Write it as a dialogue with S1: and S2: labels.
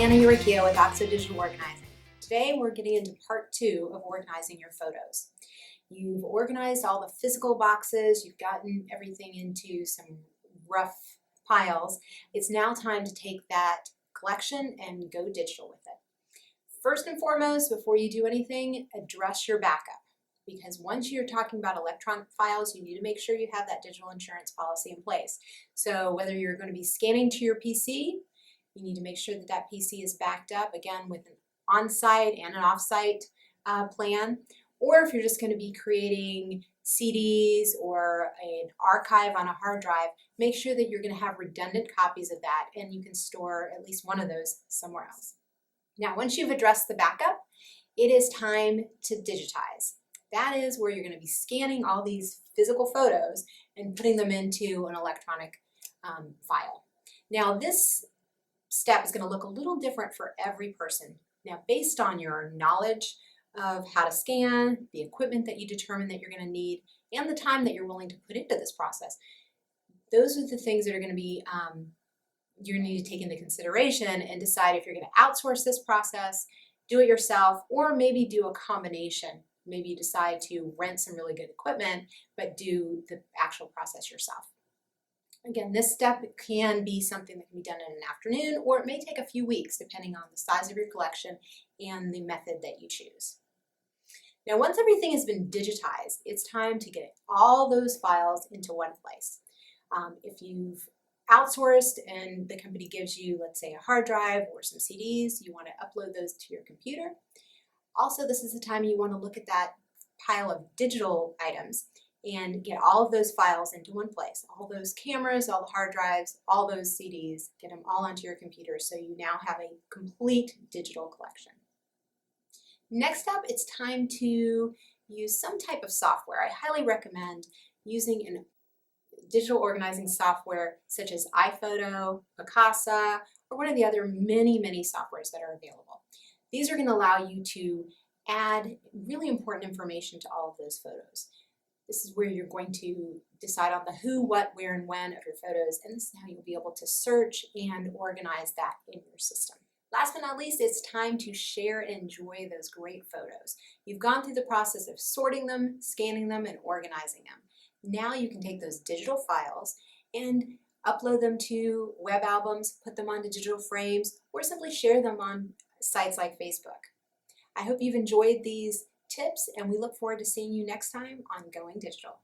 S1: Anna Urikia with OXO Digital Organizing. Today we're getting into part 2 of organizing your photos. You've organized all the physical boxes, you've gotten everything into some rough piles. It's now time to take that collection and go digital with it. First and foremost, before you do anything, address your backup. Because once you're talking about electronic files, you need to make sure you have that digital insurance policy in place. So whether you're going to be scanning to your PC, you need to make sure that that PC is backed up, again, with an on-site and an off-site plan. Or if you're just going to be creating CDs or an archive on a hard drive, make sure that you're going to have redundant copies of that and you can store at least one of those somewhere else. Now, once you've addressed the backup, it is time to digitize. That is where you're going to be scanning all these physical photos and putting them into an electronic file. Now, this step is going to look a little different for every person. Now, based on your knowledge of how to scan, the equipment that you determine that you're going to need, and the time that you're willing to put into this process, those are the things that are going to be you need to take into consideration and decide if you're going to outsource this process, do it yourself, or maybe do a combination. Maybe you decide to rent some really good equipment, but do the actual process yourself. Again, this step can be something that can be done in an afternoon, or it may take a few weeks depending on the size of your collection and the method that you choose. Now, once everything has been digitized, it's time to get all those files into one place. If you've outsourced and the company gives you, let's say, a hard drive or some CDs, you want to upload those to your computer. Also, this is the time you want to look at that pile of digital items and get all of those files into one place. All those cameras, all the hard drives, all those CDs, get them all onto your computer so you now have a complete digital collection. Next up, it's time to use some type of software. I highly recommend using a digital organizing software such as iPhoto, Picasa, or one of the other many softwares that are available. These are going to allow you to add really important information to all of those photos. This is where you're going to decide on the who, what, where, and when of your photos, and this is how you'll be able to search and organize that in your system. Last but not least, it's time to share and enjoy those great photos. You've gone through the process of sorting them, scanning them, and organizing them. Now you can take those digital files and upload them to web albums, put them onto digital frames, or simply share them on sites like Facebook. I hope you've enjoyed these tips, and we look forward to seeing you next time on Going Digital.